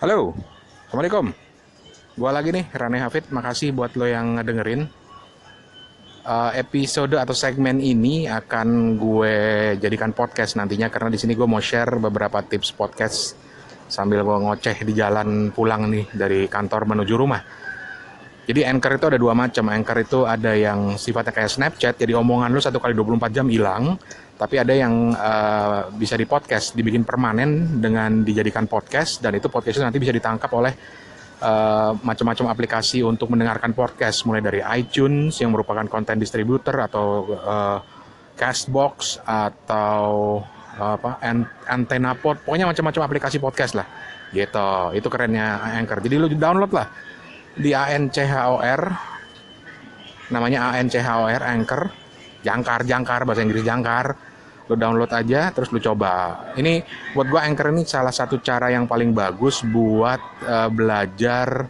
Halo, Assalamualaikum. Gua lagi nih, Rane Hafid. Makasih buat lo yang ngedengerin. Episode atau segmen ini akan gue jadikan podcast nantinya karena di sini gue mau share beberapa tips podcast sambil gue ngoceh di jalan pulang nih dari kantor menuju rumah. Jadi Anchor itu ada dua macam. Anchor itu ada yang sifatnya kayak Snapchat, jadi omongan lu 1 kali 24 jam hilang. Tapi ada yang bisa di podcast, dibikin permanen dengan dijadikan podcast, dan itu podcast itu nanti bisa ditangkap oleh macam-macam aplikasi untuk mendengarkan podcast, mulai dari iTunes yang merupakan content distributor atau Castbox atau AntennaPod, pokoknya macam-macam aplikasi podcast lah. Gitu. Itu kerennya Anchor. Jadi lu download lah di ANCHOR, namanya ANCHOR, Anchor, jangkar bahasa Inggris jangkar. Lu download aja terus lu coba. Ini buat gua Anchor ini salah satu cara yang paling bagus buat belajar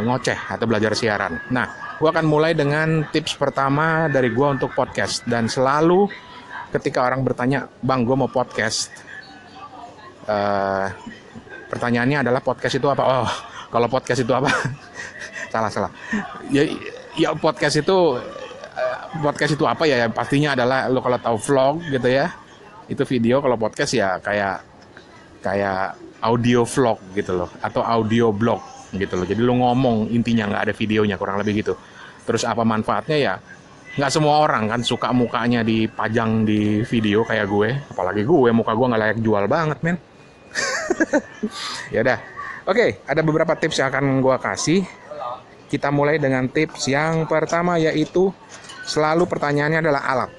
ngoceh atau belajar siaran. Nah, gua akan mulai dengan tips pertama dari gua untuk podcast. Dan selalu ketika orang bertanya, "Bang, gua mau podcast." Pertanyaannya adalah podcast itu apa? Oh, kalau podcast itu apa? salah. Ya podcast itu apa ya? Pastinya adalah lo kalau tahu vlog gitu ya. Itu video. Kalau podcast ya kayak audio vlog gitu loh, atau audio blog gitu loh. Jadi lo ngomong, intinya nggak ada videonya, kurang lebih gitu. Terus apa manfaatnya ya? Nggak semua orang kan suka mukanya dipajang di video kayak gue. Apalagi gue, muka gue nggak layak jual banget, men. Ya udah. Oke, ada beberapa tips yang akan gue kasih. Kita mulai dengan tips yang pertama, yaitu selalu pertanyaannya adalah alat.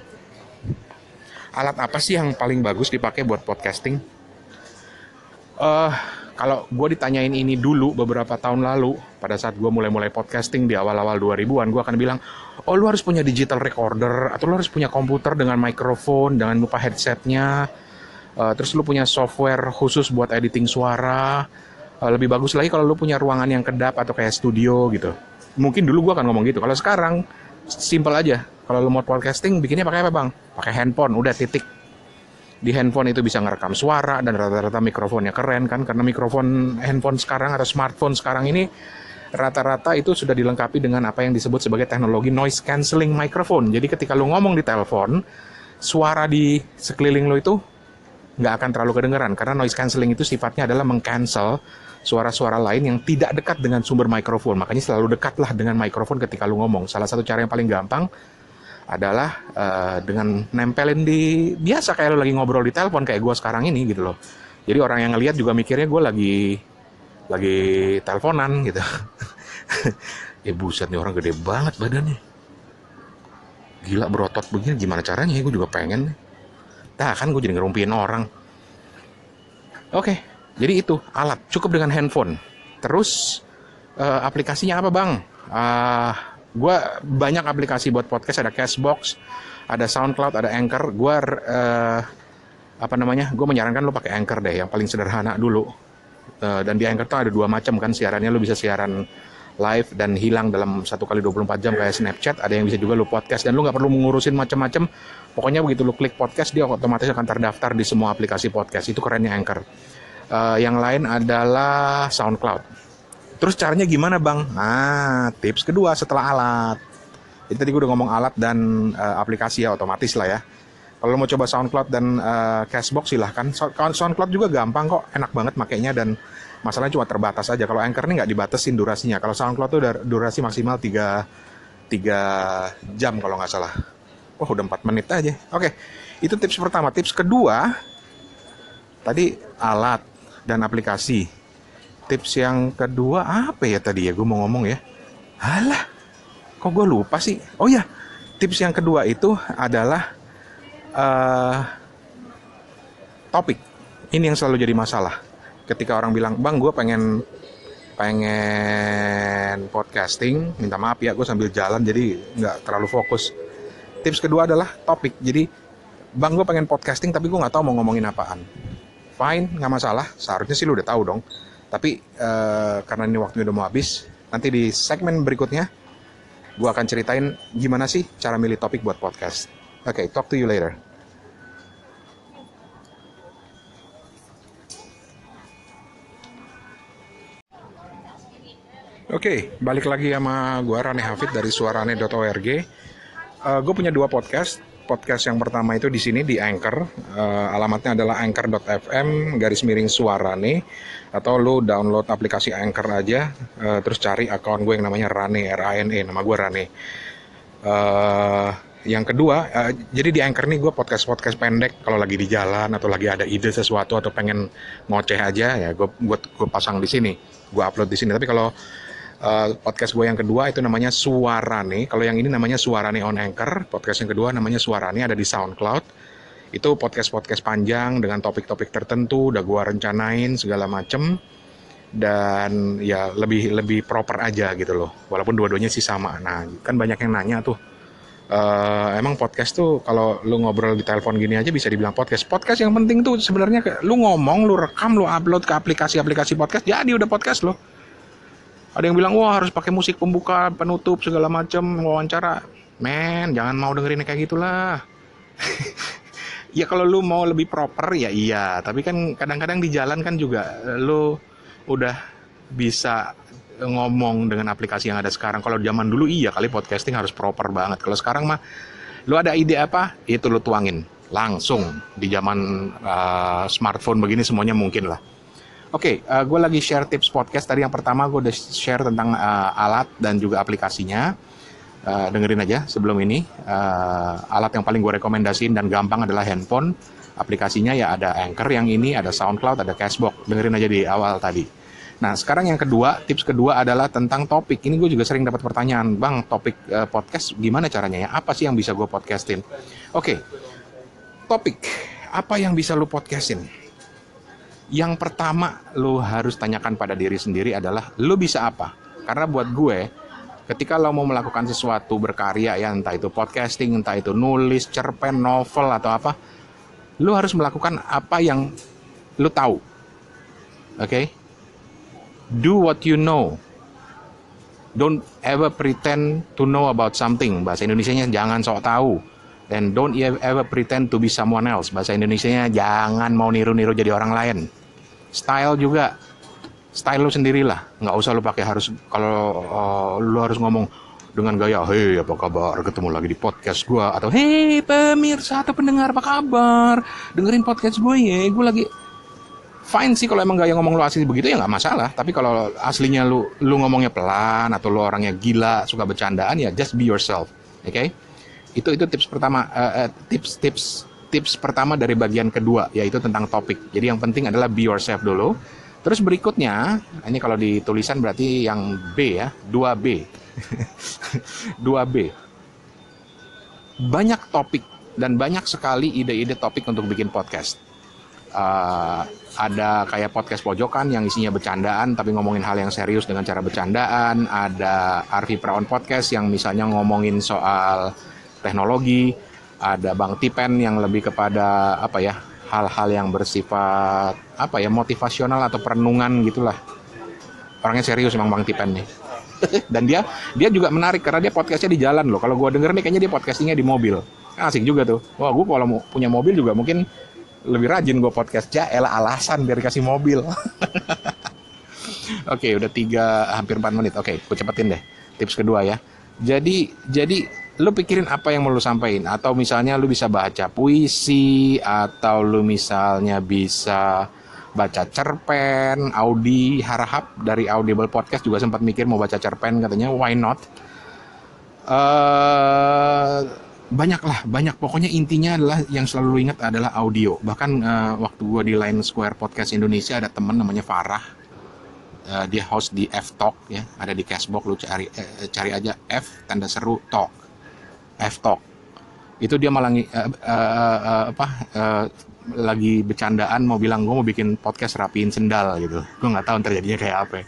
Alat apa sih yang paling bagus dipakai buat podcasting? Kalau gue ditanyain ini dulu beberapa tahun lalu, pada saat gue mulai podcasting di awal-awal 2000-an, gue akan bilang, oh lu harus punya digital recorder, atau lu harus punya komputer dengan mikrofon, jangan lupa headsetnya, terus lu punya software khusus buat editing suara. Lebih bagus lagi kalau lu punya ruangan yang kedap atau kayak studio gitu. Mungkin dulu gue akan ngomong gitu. Kalau sekarang simple aja. Kalau lu mau podcasting, bikinnya pakai apa, Bang? Pakai handphone, udah titik. Di handphone itu bisa ngerekam suara, dan rata-rata mikrofonnya keren kan, karena mikrofon handphone sekarang atau smartphone sekarang ini rata-rata itu sudah dilengkapi dengan apa yang disebut sebagai teknologi noise cancelling microphone. Jadi ketika lu ngomong di telepon, suara di sekeliling lu itu nggak akan terlalu kedengeran, karena noise cancelling itu sifatnya adalah meng-cancel suara-suara lain yang tidak dekat dengan sumber mikrofon. Makanya selalu dekatlah dengan mikrofon ketika lu ngomong. Salah satu cara yang paling gampang adalah dengan nempelin di, biasa kayak lu lagi ngobrol di telepon kayak gue sekarang ini gitu loh. Jadi orang yang ngelihat juga mikirnya gue lagi teleponan gitu. Buset nih, orang gede banget badannya. Gila, berotot begini gimana caranya ya, gue juga pengen. Nah kan gue jadi ngerumpiin orang. Oke, jadi itu alat, cukup dengan handphone. Terus aplikasinya apa, Bang? Gue banyak aplikasi buat podcast, ada Castbox, ada SoundCloud, ada Anchor. Gue menyarankan lo pakai Anchor deh, yang paling sederhana dulu. Dan di Anchor tuh ada dua macam kan siarannya. Lo bisa siaran live dan hilang dalam 1 kali 24 jam kayak Snapchat. Ada yang bisa juga lo podcast, dan lo nggak perlu mengurusin macam-macam. Pokoknya begitu lo klik podcast, dia otomatis akan terdaftar di semua aplikasi podcast. Itu kerennya Anchor. Yang lain adalah SoundCloud. Terus caranya gimana, Bang? Nah, tips kedua setelah alat. Jadi tadi gue udah ngomong alat dan aplikasi ya, otomatis lah ya. Kalau mau coba SoundCloud dan Castbox silahkan. SoundCloud juga gampang kok, enak banget makainya, dan masalahnya cuma terbatas aja. Kalau Anchor ini nggak dibatasin durasinya. Kalau SoundCloud tuh durasi maksimal 3 jam kalau nggak salah. Wah, udah 4 menit aja. Oke, itu tips pertama. Tips kedua, tadi alat dan aplikasi. Tips yang kedua apa ya tadi ya, gue mau ngomong ya. Alah, kok gue lupa sih. Oh ya, tips yang kedua itu adalah topik. Ini yang selalu jadi masalah. Ketika orang bilang, "Bang, gue pengen podcasting." Minta maaf ya, gue sambil jalan jadi nggak terlalu fokus. Tips kedua adalah topik. Jadi, "Bang, gue pengen podcasting tapi gue nggak tahu mau ngomongin apaan." Fine, nggak masalah. Seharusnya sih lu udah tahu dong. Tapi karena ini waktunya udah mau habis, nanti di segmen berikutnya gue akan ceritain gimana sih cara milih topik buat podcast. Oke, talk to you later. Oke, balik lagi sama gua Rane Hafid dari suarane.org. Gue punya dua podcast. Podcast yang pertama itu di sini di Anchor. Alamatnya adalah anchor.fm _suarane, atau lu download aplikasi Anchor aja, terus cari akun gue yang namanya Rane, Rane, nama gue Rane. Yang kedua, jadi di Anchor nih gue podcast pendek kalau lagi di jalan atau lagi ada ide sesuatu atau pengen ngoceh aja ya gue pasang di sini, gue upload di sini. Tapi kalau podcast gue yang kedua itu namanya Suarane. Kalau yang ini namanya Suarane on Anchor. Podcast yang kedua namanya Suarane, ada di SoundCloud. Itu podcast panjang dengan topik-topik tertentu, udah gue rencanain segala macem, dan ya lebih proper aja gitu loh. Walaupun dua-duanya sih sama. Nah, kan banyak yang nanya tuh, emang podcast tuh kalau lu ngobrol di telepon gini aja bisa dibilang podcast? Podcast yang penting tuh sebenarnya lu ngomong, lu rekam, lu upload ke aplikasi podcast, jadi udah podcast loh. Ada yang bilang, wah harus pakai musik pembuka, penutup, segala macam, wawancara. Men, jangan mau dengerin kayak gitulah. Ya kalau lu mau lebih proper ya iya, tapi kan kadang-kadang di jalan kan juga lu udah bisa ngomong dengan aplikasi yang ada sekarang. Kalau zaman dulu iya kali podcasting harus proper banget. Kalau sekarang mah lu ada ide apa, itu lu tuangin langsung. Di zaman smartphone begini semuanya mungkin lah. Oke, gue lagi share tips podcast. Tadi yang pertama gue udah share tentang alat dan juga aplikasinya. Dengerin aja sebelum ini. Alat yang paling gue rekomendasiin dan gampang adalah handphone. Aplikasinya ya ada Anchor, yang ini ada SoundCloud, ada Castbox. Dengerin aja di awal tadi. Nah, sekarang yang kedua, tips kedua adalah tentang topik. Ini gue juga sering dapat pertanyaan, Bang, topik podcast gimana caranya ya? Apa sih yang bisa gue podcastin? Oke, topik. Apa yang bisa lu podcastin? Yang pertama lo harus tanyakan pada diri sendiri adalah lo bisa apa? Karena buat gue, ketika lo mau melakukan sesuatu berkarya ya, entah itu podcasting, entah itu nulis, cerpen, novel atau apa, lo harus melakukan apa yang lo tahu. Oke? Do what you know. Don't ever pretend to know about something. Bahasa Indonesianya jangan sok tahu. And don't ever pretend to be someone else. Bahasa Indonesianya jangan mau niru-niru jadi orang lain. Style juga, style lu sendirilah. Nggak usah lu pakai harus, kalau lu harus ngomong dengan gaya, hei apa kabar, ketemu lagi di podcast gue, atau hei pemirsa atau pendengar apa kabar, dengerin podcast gue ya, gue lagi. Fine sih kalau emang gaya ngomong lu asli begitu ya nggak masalah. Tapi kalau aslinya lu ngomongnya pelan, atau lu orangnya gila, suka bercandaan, ya just be yourself. Oke? Itu tips pertama, tips pertama dari bagian kedua, yaitu tentang topik. Jadi yang penting adalah be yourself dulu. Terus berikutnya, ini kalau di tulisan berarti yang B ya, 2B. 2B. Banyak topik dan banyak sekali ide-ide topik untuk bikin podcast. Ada kayak podcast pojokan yang isinya bercandaan tapi ngomongin hal yang serius dengan cara bercandaan. Ada Arfi Praon Podcast yang misalnya ngomongin soal teknologi. Ada Bang Tipen yang lebih kepada apa ya, hal-hal yang bersifat apa ya, motivasional atau perenungan gitulah. Orangnya serius emang Bang Tipen nih. Dan dia juga menarik karena dia podcastnya di jalan loh. Kalau gue denger nih kayaknya dia podcastingnya di mobil. Asik juga tuh. Wah, gue kalau mau punya mobil juga mungkin lebih rajin gue podcast. Ya elah, alasan biar dikasih mobil. Oke, udah hampir 4 menit. Oke, gue cepetin deh. Tips kedua ya. Jadi lu pikirin apa yang mau lu sampaikan. Atau misalnya lu bisa baca puisi, atau lu misalnya bisa baca cerpen. Audi Harahap dari Audible Podcast juga sempat mikir mau baca cerpen, katanya why not. Banyak, pokoknya intinya adalah yang selalu lu ingat adalah audio. Bahkan waktu gue di Line Square Podcast Indonesia ada temen namanya Farah. Dia host di F-Talk ya, ada di Castbox, lu cari aja F tanda seru Talk. F-Talk. Itu dia malah lagi bercandaan mau bilang gue mau bikin podcast rapiin sendal gitu. Gue nggak tahu terjadinya kayak apa.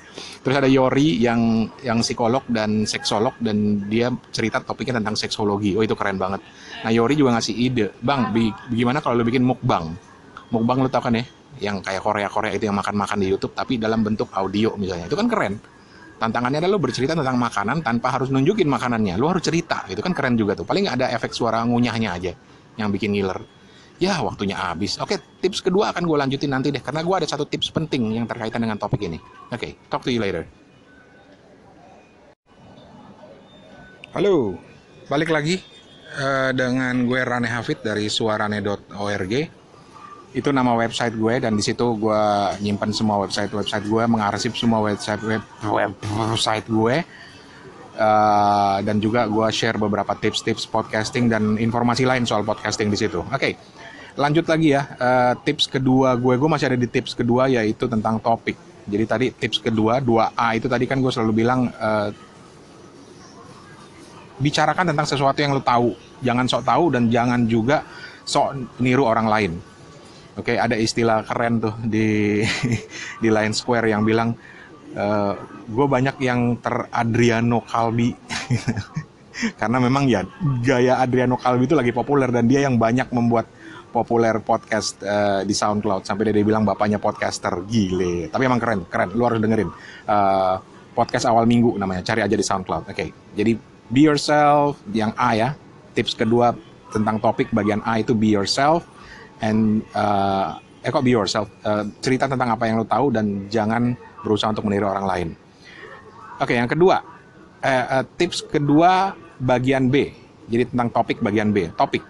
Terus ada Yori yang psikolog dan seksolog, dan dia cerita topiknya tentang seksologi. Oh, itu keren banget. Nah, Yori juga ngasih ide, Bang, bagaimana kalau lu bikin mukbang? Mukbang lu tau kan ya, yang kayak Korea itu yang makan-makan di YouTube tapi dalam bentuk audio misalnya. Itu kan keren. Tantangannya adalah lu bercerita tentang makanan tanpa harus nunjukin makanannya. Lu harus cerita, itu kan keren juga tuh. Paling ada efek suara ngunyahnya aja yang bikin ngiler. Ya, waktunya habis. Oke, tips kedua akan gue lanjutin nanti deh, karena gue ada satu tips penting yang terkaitan dengan topik ini. Oke, talk to you later. Halo, balik lagi dengan gue Rane Hafid dari suarane.org. Itu nama website gue, dan di situ gue nyimpan semua website gue, mengarsip semua website gue, dan juga gue share beberapa tips-tips podcasting dan informasi lain soal podcasting di situ. Oke, lanjut lagi ya. Tips kedua gue masih ada di tips kedua, yaitu tentang topik. Jadi tadi tips kedua 2A itu tadi kan gue selalu bilang, bicarakan tentang sesuatu yang lo tahu, jangan sok tahu dan jangan juga sok niru orang lain. Oke, ada istilah keren tuh di di Line Square yang bilang, gue banyak yang Adriano Calbi karena memang ya gaya Adriano Calbi itu lagi populer, dan dia yang banyak membuat populer podcast di SoundCloud, sampai dia bilang bapaknya podcaster. Gile, tapi emang keren, lu harus dengerin. Podcast awal minggu namanya, cari aja di SoundCloud. Oke, jadi be yourself, yang A ya. Tips kedua tentang topik bagian A itu be yourself, and be yourself. Cerita tentang apa yang lo tahu dan jangan berusaha untuk meniru orang lain. Oke, yang kedua, tips kedua bagian B. Jadi tentang topik bagian B. Topik.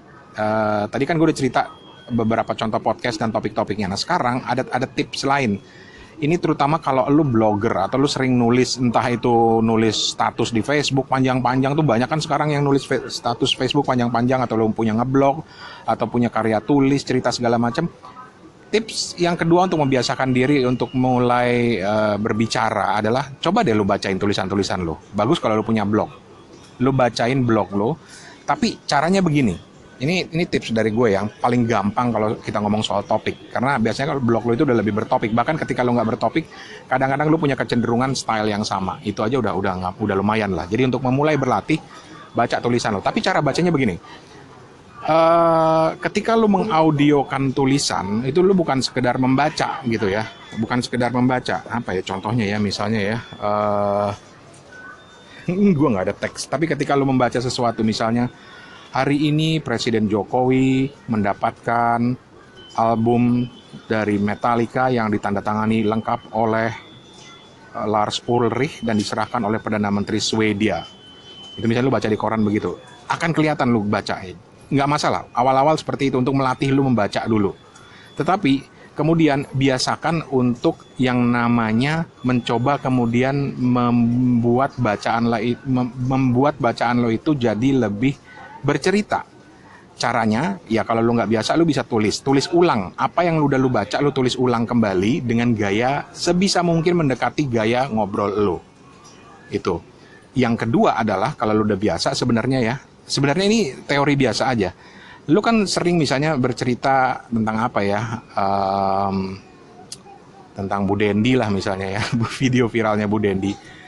Tadi kan gue udah cerita beberapa contoh podcast dan topik-topiknya. Nah, sekarang ada tips lain. Ini terutama kalau lu blogger atau lu sering nulis, entah itu nulis status di Facebook panjang-panjang, tuh banyak kan sekarang yang nulis status Facebook panjang-panjang, atau lu punya ngeblog atau punya karya tulis, cerita segala macam. Tips yang kedua untuk membiasakan diri untuk mulai berbicara adalah coba deh lu bacain tulisan-tulisan lu. Bagus kalau lu punya blog. Lu bacain blog lu, tapi caranya begini. Ini tips dari gue yang paling gampang kalau kita ngomong soal topik. Karena biasanya kalau blog lo itu udah lebih bertopik. Bahkan ketika lo nggak bertopik, kadang-kadang lo punya kecenderungan style yang sama. Itu aja udah lumayan lah. Jadi untuk memulai berlatih, baca tulisan lo. Tapi cara bacanya begini. Ketika lo mengaudiokan tulisan, itu lo bukan sekedar membaca gitu ya. Bukan sekedar membaca. Apa ya contohnya ya, misalnya ya. Gue nggak ada teks. Tapi ketika lo membaca sesuatu, misalnya, hari ini Presiden Jokowi mendapatkan album dari Metallica yang ditandatangani lengkap oleh Lars Ulrich dan diserahkan oleh Perdana Menteri Swedia. Itu misalnya lu baca di koran begitu. Akan kelihatan lu bacain. Nggak masalah. Awal-awal seperti itu untuk melatih lu membaca dulu. Tetapi kemudian biasakan untuk yang namanya mencoba kemudian membuat bacaan lo itu jadi lebih bercerita. Caranya ya kalau lu nggak biasa, lu bisa tulis ulang apa yang udah lu baca, lu tulis ulang kembali dengan gaya sebisa mungkin mendekati gaya ngobrol lu. Itu. Yang kedua adalah kalau lu udah biasa, sebenarnya ini teori biasa aja. Lu kan sering misalnya bercerita tentang apa ya, tentang Bu Dendi lah misalnya ya, video viralnya Bu Dendi.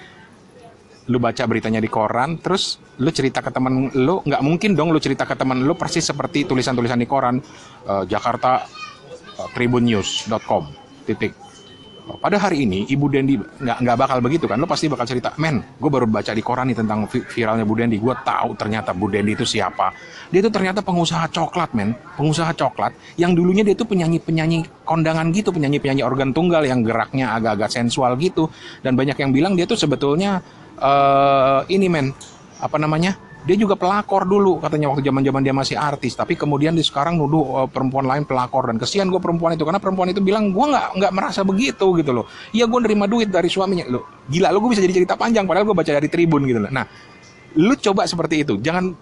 Lu baca beritanya di koran, terus lu cerita ke teman lu, nggak mungkin dong lu cerita ke teman lu persis seperti tulisan-tulisan di koran, Jakarta tribunnews.com titik. Pada hari ini Ibu Dendi, nggak bakal begitu kan. Lu pasti bakal cerita, men, gue baru baca di koran nih tentang viralnya Bu Dendi, gue tahu ternyata Bu Dendi itu siapa. Dia itu ternyata pengusaha coklat, men, pengusaha coklat yang dulunya dia itu penyanyi kondangan gitu, penyanyi organ tunggal yang geraknya agak-agak sensual gitu, dan banyak yang bilang dia tuh sebetulnya dia juga pelakor dulu katanya waktu zaman dia masih artis, tapi kemudian di sekarang nuduh perempuan lain pelakor, dan kesian gue perempuan itu, karena perempuan itu bilang gue nggak merasa begitu gitu loh. Iya, gue nerima duit dari suaminya. Lo gila, lo gue bisa jadi cerita panjang padahal gue baca dari Tribun gitu loh. Nah, lu coba seperti itu. Jangan,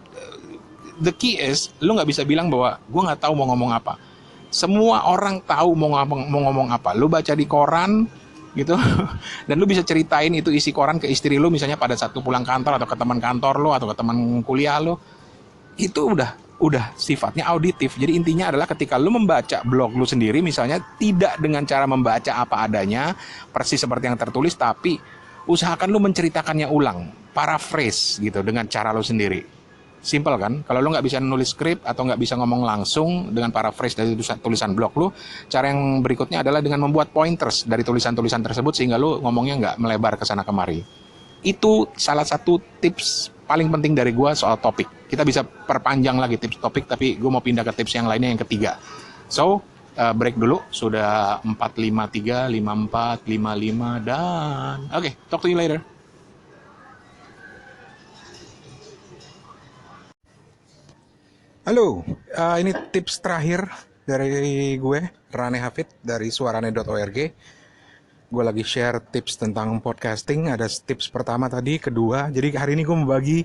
the key is lu nggak bisa bilang bahwa gue nggak tahu mau ngomong apa. Semua orang tahu mau ngomong apa. Lu baca di koran gitu, dan lu bisa ceritain itu isi koran ke istri lu misalnya pada saat lu pulang kantor, atau ke teman kantor lu, atau ke teman kuliah lu. Itu udah sifatnya auditif. Jadi intinya adalah ketika lu membaca blog lu sendiri misalnya, tidak dengan cara membaca apa adanya persis seperti yang tertulis, tapi usahakan lu menceritakannya ulang, paraphrase gitu dengan cara lu sendiri. Simple kan? Kalau lo nggak bisa nulis skrip atau nggak bisa ngomong langsung dengan paraphrase dari tulisan blog lo, cara yang berikutnya adalah dengan membuat pointers dari tulisan-tulisan tersebut sehingga lo ngomongnya nggak melebar ke sana kemari. Itu salah satu tips paling penting dari gue soal topik. Kita bisa perpanjang lagi tips topik, tapi gue mau pindah ke tips yang lainnya, yang ketiga. So, break dulu. Sudah 4:53, 54, 55, dan... Oke, talk to you later. Halo, ini tips terakhir dari gue, Rane Hafid dari suarane.org. Gue lagi share tips tentang podcasting. Ada tips pertama tadi, kedua. Jadi hari ini gue mau bagi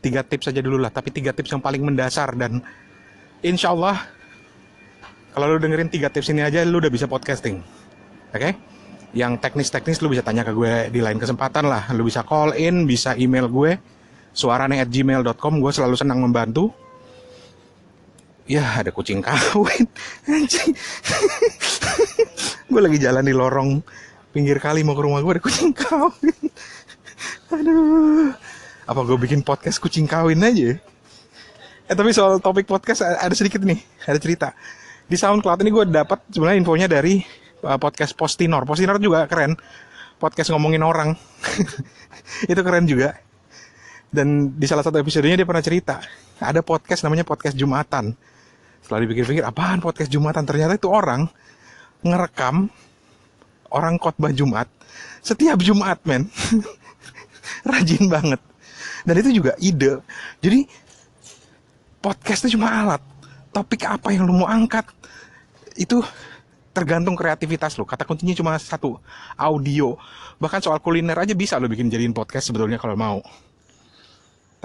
3 tips aja dulu lah. Tapi 3 tips yang paling mendasar. Dan insya Allah, kalau lu dengerin 3 tips ini aja, lu udah bisa podcasting. Oke? Yang teknis-teknis lu bisa tanya ke gue di lain kesempatan lah. Lu bisa call in, bisa email gue, suarane@gmail.com. Gue selalu senang membantu. Ya, ada kucing kawin. Anjing. Gue lagi jalan di lorong pinggir kali mau ke rumah gue, ada kucing kawin. Aduh. Apa gue bikin podcast kucing kawin aja? Tapi soal topik podcast ada sedikit nih, ada cerita. Di SoundCloud ini gue dapat sebenarnya infonya dari podcast Postinor. Postinor juga keren. Podcast ngomongin orang. Itu keren juga. Dan di salah satu episodenya dia pernah cerita, ada podcast namanya podcast Jumatan. Setelah dipikir-pikir, apaan podcast Jumatan? Ternyata itu orang ngerekam orang khotbah Jumat setiap Jumat, men. Rajin banget. Dan itu juga ide. Jadi podcast itu cuma alat. Topik apa yang lu mau angkat itu tergantung kreativitas lu. Kata kuncinya cuma satu, audio. Bahkan soal kuliner aja bisa lu bikin jadiin podcast sebetulnya kalau mau.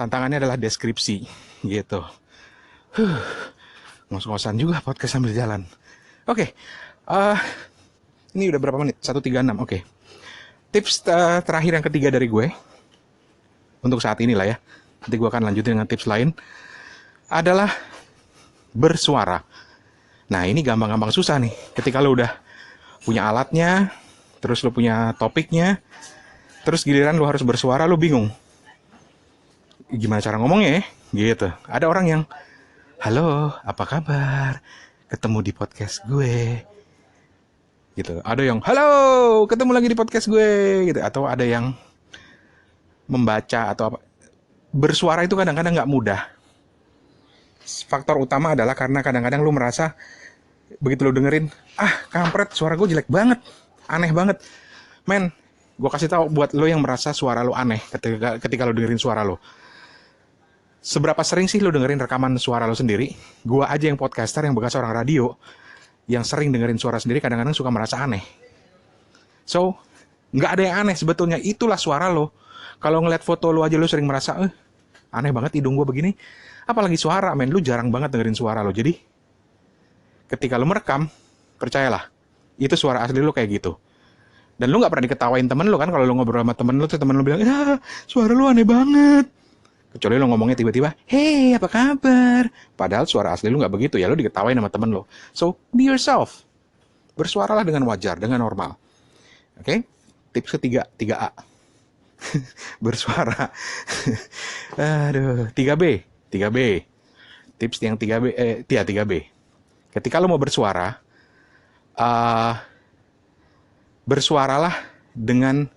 Tantangannya adalah deskripsi gitu. Ngos-ngosan juga podcast sambil jalan. Oke. Ini udah berapa menit? 1:36. Oke. Tips terakhir yang ketiga dari gue untuk saat ini lah ya. Nanti gue akan lanjutin dengan tips lain adalah bersuara. Nah, ini gampang-gampang susah nih. Ketika lo udah punya alatnya, terus lo punya topiknya, terus giliran lo harus bersuara, lo bingung. Gimana cara ngomongnya ya? Gitu. Ada orang yang, halo, apa kabar? Ketemu di podcast gue. Gitu. Ada yang, halo, ketemu lagi di podcast gue. Gitu. Atau ada yang membaca atau apa. Bersuara itu kadang-kadang gak mudah. Faktor utama adalah karena kadang-kadang lu merasa, begitu lu dengerin, kampret, suara gue jelek banget. Aneh banget. Men, gue kasih tahu buat lo yang merasa suara lo aneh ketika lo dengerin suara lo. Seberapa sering sih lo dengerin rekaman suara lo sendiri? Gua aja yang podcaster, yang bekas orang radio, yang sering dengerin suara sendiri kadang-kadang suka merasa aneh. So, nggak ada yang aneh sebetulnya. Itulah suara lo. Kalau ngeliat foto lo aja lo sering merasa, aneh banget hidung gua begini. Apalagi suara, men. Lo jarang banget dengerin suara lo. Jadi, ketika lo merekam, percayalah, itu suara asli lo kayak gitu. Dan lo nggak pernah diketawain temen lo kan. Kalau lo ngobrol sama temen lo tuh, temen lo bilang, suara lo aneh banget. Kecuali lo ngomongnya tiba-tiba, hey, apa kabar? Padahal suara asli lo nggak begitu ya, lo diketawain sama temen lo. So, be yourself. Bersuaralah dengan wajar, dengan normal. Oke? Tips ketiga, 3A. Bersuara. Aduh, 3B. Tips yang 3B, 3B. Ketika lo mau bersuara, bersuaralah dengan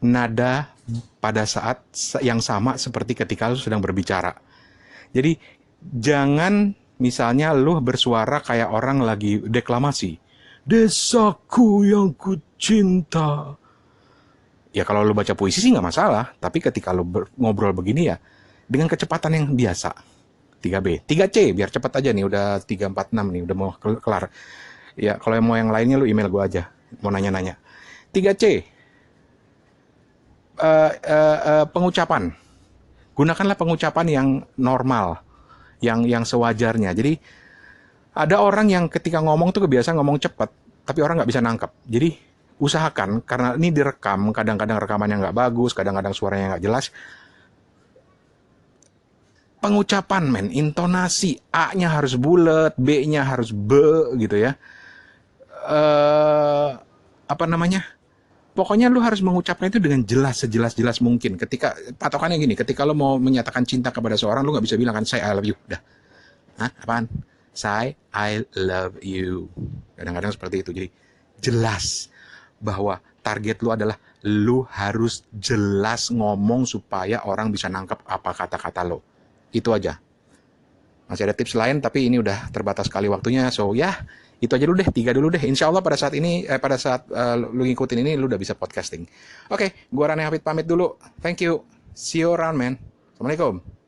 nada pada saat yang sama seperti ketika lu sedang berbicara. Jadi jangan misalnya lu bersuara kayak orang lagi deklamasi. Desaku yang ku cinta. Ya kalau lu baca puisi sih nggak masalah. Tapi ketika lu ngobrol begini ya dengan kecepatan yang biasa. 3B. 3C biar cepat aja nih. Udah 346 nih. Udah mau kelar. Ya kalau mau yang lainnya lu email gue aja. Mau nanya-nanya. 3C. Pengucapan. Gunakanlah pengucapan yang normal, yang sewajarnya. Jadi ada orang yang ketika ngomong tuh kebiasaan ngomong cepat, tapi orang nggak bisa nangkep. Jadi usahakan, karena ini direkam, kadang-kadang rekamannya nggak bagus, kadang-kadang suaranya nggak jelas. Pengucapan, men, intonasi, A-nya harus bulat, B-nya harus be, gitu ya. Apa namanya? Pokoknya lu harus mengucapkan itu dengan jelas, sejelas-jelas mungkin. Ketika, patokannya gini, ketika lu mau menyatakan cinta kepada seorang, lu gak bisa bilang kan, say I love you. Udah. Apaan? Say I love you. Kadang-kadang seperti itu. Jadi, jelas bahwa target lu adalah lu harus jelas ngomong supaya orang bisa nangkep apa kata-kata lo. Itu aja. Masih ada tips lain, tapi ini udah terbatas sekali waktunya. So, ya, itu aja dulu deh, 3 dulu deh. Insya Allah pada saat ini, pada saat lu ngikutin ini, lu udah bisa podcasting. Oke, gua Rane Hafid pamit dulu. Thank you. See you around, man. Assalamualaikum.